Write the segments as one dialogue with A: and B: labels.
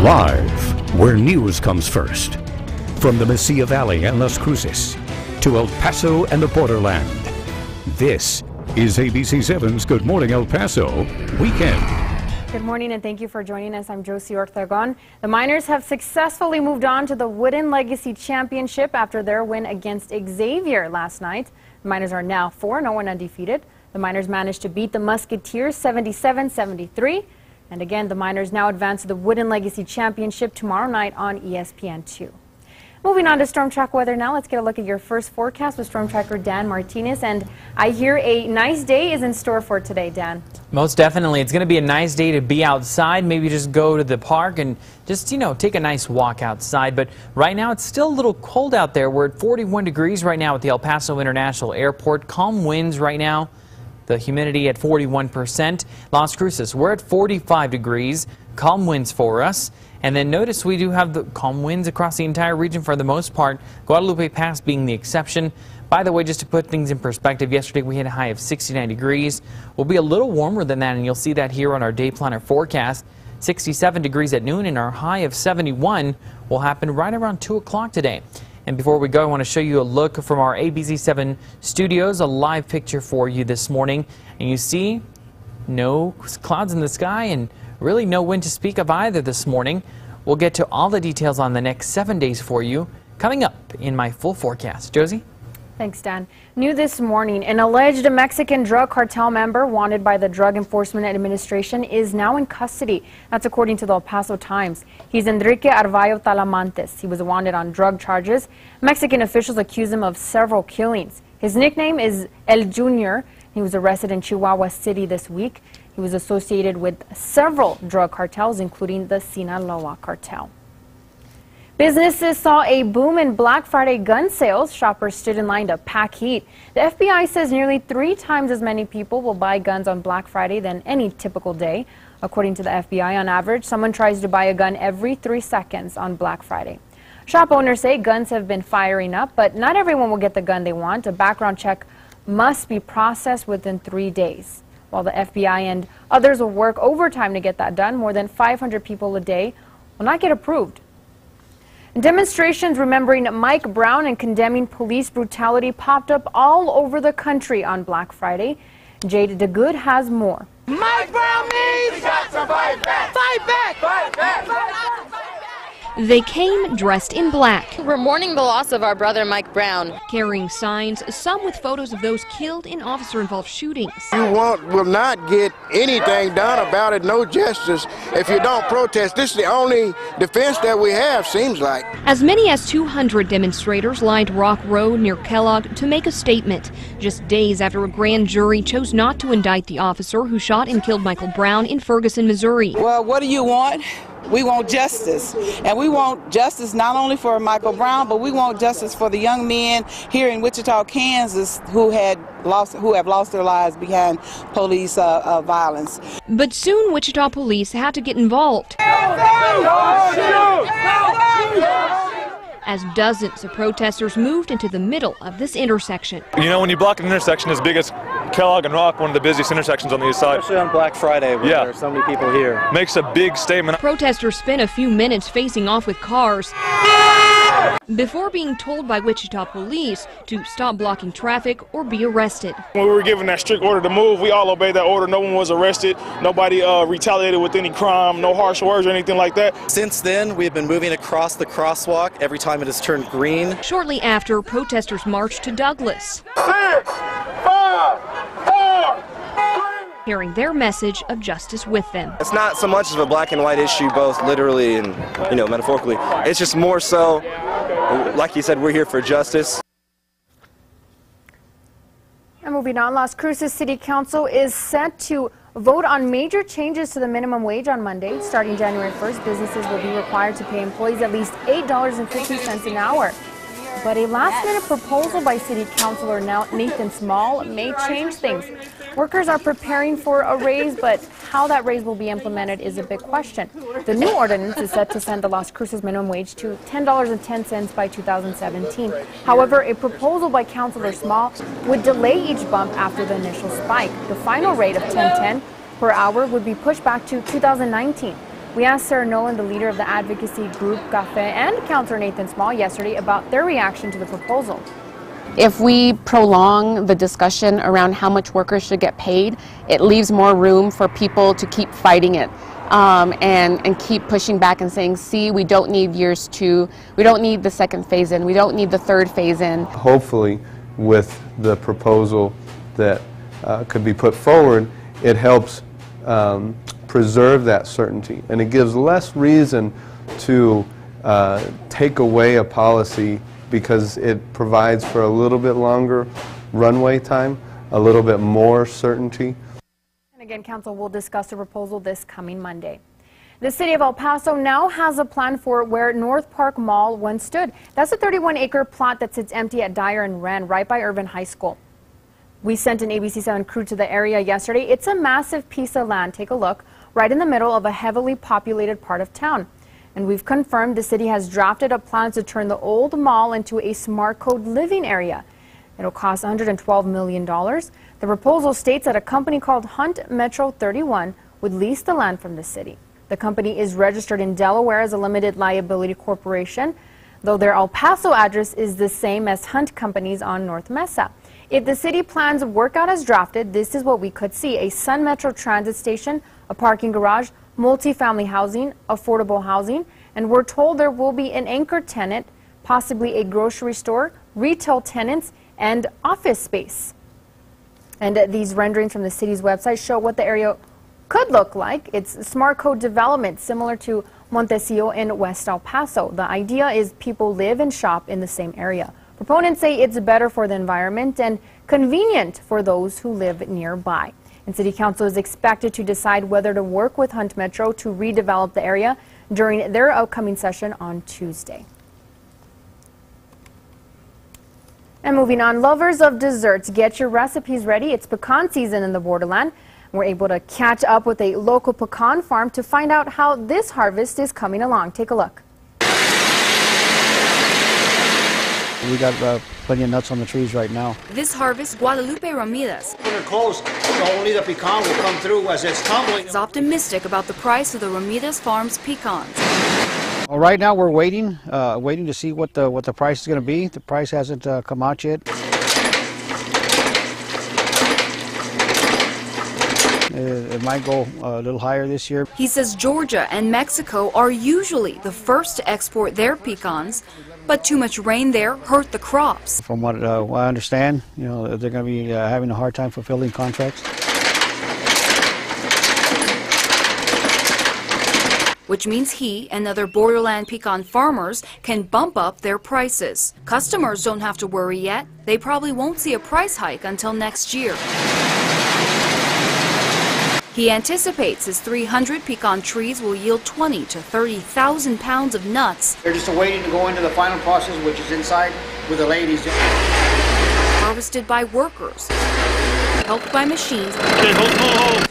A: Live, where news comes first. From the Mesilla Valley and Las Cruces to El Paso and the borderland. This is ABC7's Good Morning El Paso Weekend.
B: Good morning and thank you for joining us. I'm Josie Ortegon. The Miners have successfully moved on to the Wooden Legacy Championship after their win against Xavier last night. The Miners are now 4-0 and undefeated. The Miners managed to beat the Musketeers 77-73. And again, the Miners now advance to the Wooden Legacy Championship tomorrow night on ESPN2. Moving on to storm track weather now, let's get a look at your first forecast with storm tracker Dan Martinez. And I hear a nice day is in store for today, Dan.
C: Most definitely. It's going to be a nice day to be outside. Maybe just go to the park and just, take a nice walk outside. But right now it's still a little cold out there. We're at 41 degrees right now at the El Paso International Airport. Calm winds right now. The humidity at 41%. Las Cruces, we're at 45 degrees. Calm winds for us. And then notice we do have the calm winds across the entire region for the most part. Guadalupe Pass being the exception. By the way, just to put things in perspective, yesterday we hit a high of 69 degrees. We'll be a little warmer than that, and you'll see that here on our day planner forecast. 67 degrees at noon, and our high of 71 will happen right around 2 o'clock today. And before we go, I want to show you a look from our ABC7 studios, a live picture for you this morning. And you see no clouds in the sky and really no wind to speak of either this morning. We'll get to all the details on the next 7 days for you coming up in my full forecast. Josie?
B: Thanks, Dan. New this morning, an alleged Mexican drug cartel member wanted by the Drug Enforcement Administration is now in custody. That's according to the El Paso Times. He's Enrique Arvayo Talamantes. He was wanted on drug charges. Mexican officials accuse him of several killings. His nickname is El Junior. He was arrested in Chihuahua City this week. He was associated with several drug cartels, including the Sinaloa cartel. Businesses saw a boom in Black Friday gun sales. Shoppers stood in line to pack heat. The FBI says nearly 3 times as many people will buy guns on Black Friday than any typical day. According to the FBI, on average, someone tries to buy a gun every 3 seconds on Black Friday. Shop owners say guns have been firing up, but not everyone will get the gun they want. A background check must be processed within 3 days. While the FBI and others will work overtime to get that done, more than 500 people a day will not get approved. Demonstrations remembering Mike Brown and condemning police brutality popped up all over the country on Black Friday. Jade DeGood has more.
D: Mike Brown means we got to fight back! Fight back! Fight back! Fight back!
E: They came dressed in black.
F: We're mourning the loss of our brother Mike Brown.
E: Carrying signs, some with photos of those killed in officer-involved shootings.
G: You will not get anything done about it, no justice, if you don't protest. This is the only defense that we have, seems like.
E: As many as 200 demonstrators lined Rock Road near Kellogg to make a statement, just days after a grand jury chose not to indict the officer who shot and killed Michael Brown in Ferguson, Missouri.
H: Well, what do you want? We want justice, and we want justice not only for Michael Brown, but we want justice for the young men here in Wichita, Kansas, who have lost their lives behind police violence.
E: But soon Wichita police had to get involved, as dozens of protesters moved into the middle of this intersection.
I: When you block an intersection as big as Kellogg and Rock, one of the busiest intersections on the east side.
J: Especially on Black Friday when there are so many people here.
I: Makes a big statement.
E: Protesters spent a few minutes facing off with cars before being told by Wichita police to stop blocking traffic or be arrested.
K: When we were given that strict order to move, we all obeyed that order. No one was arrested. Nobody retaliated with any crime, no harsh words or anything like that.
J: Since then, we have been moving across the crosswalk every time it has turned green.
E: Shortly after, protesters marched to Douglas,
K: 6, 5, 4, 3.
E: carrying their message of justice with them.
L: It's not so much of a black and white issue, both literally and, metaphorically. It's just more so, like you said, we're here for justice.
B: And moving on, Las Cruces City Council is set to vote on major changes to the minimum wage on Monday. Starting January 1st, businesses will be required to pay employees at least $8.50 an hour. But a last-minute proposal by City Councilor Nathan Small may change things. Workers are preparing for a raise, but how that raise will be implemented is a big question. The new ordinance is set to send the Las Cruces minimum wage to $10.10 by 2017. However, a proposal by Councilor Small would delay each bump after the initial spike. The final rate of $10.10 per hour would be pushed back to 2019. We asked Sarah Nolan, the leader of the advocacy group CAFE, and Councillor Nathan Small yesterday about their reaction to the proposal.
M: If we prolong the discussion around how much workers should get paid, it leaves more room for people to keep fighting it and keep pushing back and saying, see, we don't need years 2, we don't need the second phase in, we don't need the third phase in.
N: Hopefully, with the proposal that could be put forward, it helps preserve that certainty, and it gives less reason to take away a policy because it provides for a little bit longer runway time, a little bit more certainty.
B: And again, Council will discuss the proposal this coming Monday. The city of El Paso now has a plan for where Northpark Mall once stood. That's a 31-acre plot that sits empty at Dyer and Wren, right by Irvin High School. We sent an ABC7 crew to the area yesterday. It's a massive piece of land, take a look, right in the middle of a heavily populated part of town. And we've confirmed the city has drafted up plans to turn the old mall into a smart code living area. It'll cost $112 million. The proposal states that a company called Hunt Metro 31 would lease the land from the city. The company is registered in Delaware as a limited liability corporation, though their El Paso address is the same as Hunt Company's on North Mesa. If the city plans work out as drafted, this is what we could see: a Sun Metro transit station, a parking garage, multi-family housing, affordable housing, and we're told there will be an anchor tenant, possibly a grocery store, retail tenants, and office space. And these renderings from the city's website show what the area could look like. It's smart code development similar to Montecillo in West El Paso. The idea is people live and shop in the same area. Proponents say it's better for the environment and convenient for those who live nearby. And City Council is expected to decide whether to work with Hunt Metro to redevelop the area during their upcoming session on Tuesday. And moving on, lovers of desserts, get your recipes ready. It's pecan season in the borderland. We're able to catch up with a local pecan farm to find out how this harvest is coming along. Take a look.
O: We got plenty of nuts on the trees right now.
P: This harvest, Guadalupe Ramirez
Q: when they're close, only the pecan will come through as it's tumbling.
P: is optimistic about the price of the Ramirez Farm's pecans.
O: Well, right now we're waiting to see what the price is going to be. The price hasn't come out yet. It might go a little higher this year.
P: He says Georgia and Mexico are usually the first to export their pecans, but too much rain there hurt the crops.
O: From what I understand, they're going to be having a hard time fulfilling contracts.
P: Which means he and other borderland pecan farmers can bump up their prices. Customers don't have to worry yet. They probably won't see a price hike until next year. He anticipates his 300 pecan trees will yield 20 to 30,000 pounds of nuts.
Q: They're just waiting to go into the final process, which is inside with the ladies.
P: Harvested by workers, helped by machines,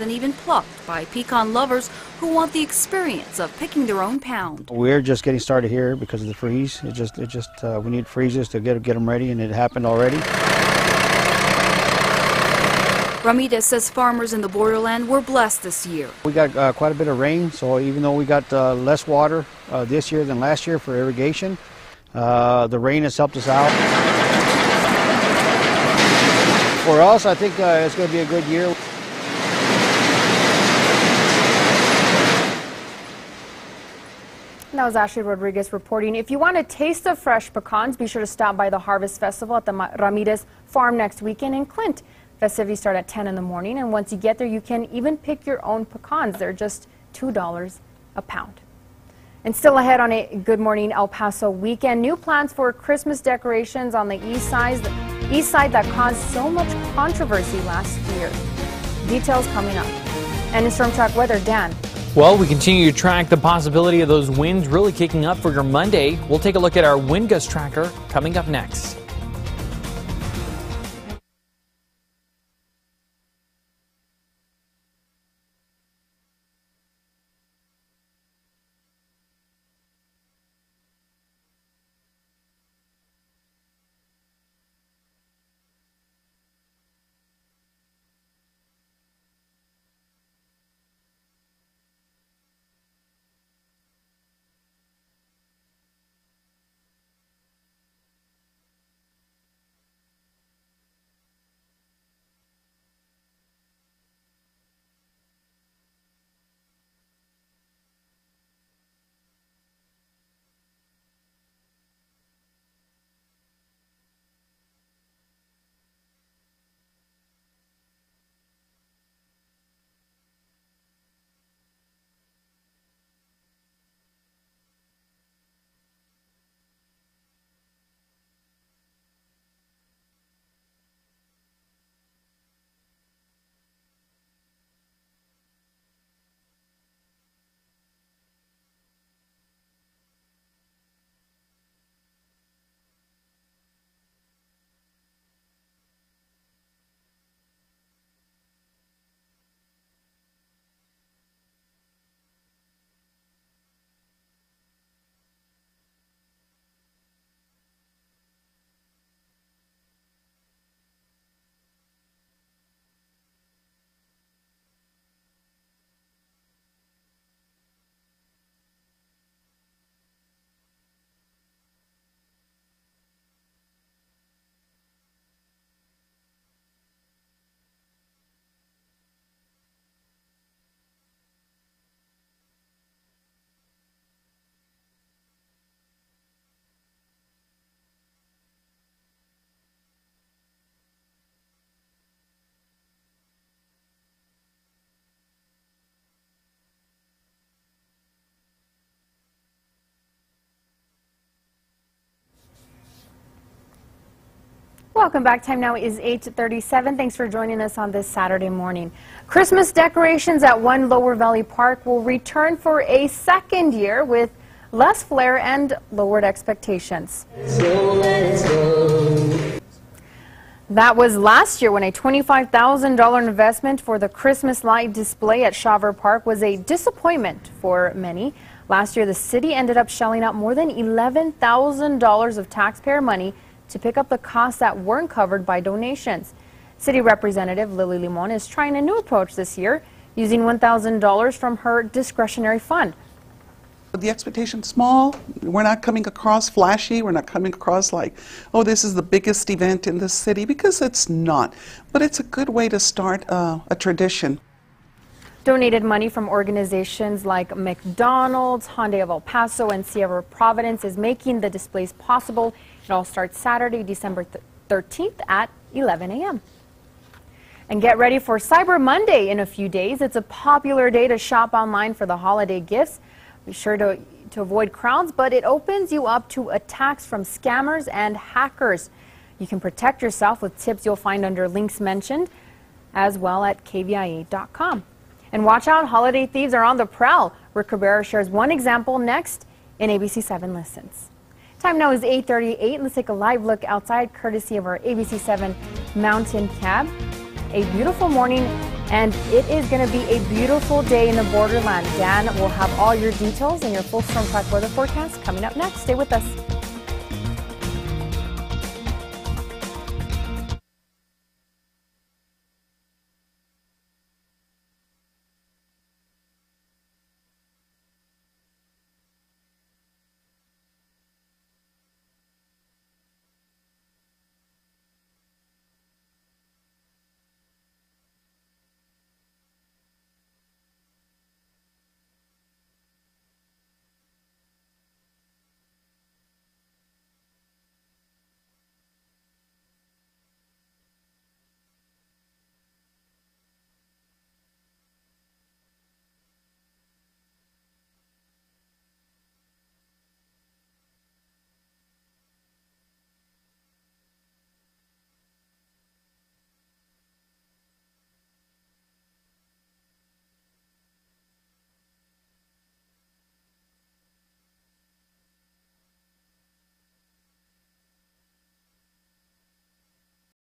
P: and even plucked by pecan lovers who want the experience of picking their own pound.
O: We're just getting started here because of the freeze. We need freezers to get them ready, and it happened already.
P: Ramirez says farmers in the borderland were blessed this year.
O: We got quite a bit of rain, so even though we got less water this year than last year for irrigation, the rain has helped us out. For us, I think it's going to be a good year.
B: That was Ashley Rodriguez reporting. If you want a taste of fresh pecans, be sure to stop by the Harvest Festival at the Ramirez Farm next weekend in Clint. Festivities start at 10 in the morning, and once you get there, you can even pick your own pecans. They're just $2 a pound. And still ahead on a Good Morning El Paso weekend, new plans for Christmas decorations on the east side that caused so much controversy last year. Details coming up. And in Storm Track weather, Dan.
C: Well, we continue to track the possibility of those winds really kicking up for your Monday. We'll take a look at our wind gust tracker coming up next.
B: Welcome back. Time now is 8:37. Thanks for joining us on this Saturday morning. Christmas decorations at One Lower Valley Park will return for a second year with less flair and lowered expectations. That was last year when a $25,000 investment for the Christmas light display at Shaver Park was a disappointment for many. Last year, the city ended up shelling out more than $11,000 of taxpayer money to pick up the costs that weren't covered by donations. City Representative Lily Limon is trying a new approach this year, using $1,000 from her discretionary fund.
R: The expectation's small. We're not coming across flashy. We're not coming across like, oh, this is the biggest event in the city, because it's not. But it's a good way to start a tradition.
B: Donated money from organizations like McDonald's, Hyundai of El Paso, and Sierra Providence is making the displays possible. It all starts Saturday, December 13th at 11 a.m. And get ready for Cyber Monday in a few days. It's a popular day to shop online for the holiday gifts. Be sure to avoid crowds, but it opens you up to attacks from scammers and hackers. You can protect yourself with tips you'll find under links mentioned, as well at KVIA.com. And watch out, holiday thieves are on the prowl. Rick Cabrera shares one example next in ABC 7 Listens. Time now is 8:38. Let's take a live look outside, courtesy of our ABC 7 Mountain Cab. A beautiful morning, and it is going to be a beautiful day in the borderland. Dan will have all your details and your full storm track weather forecast coming up next. Stay with us.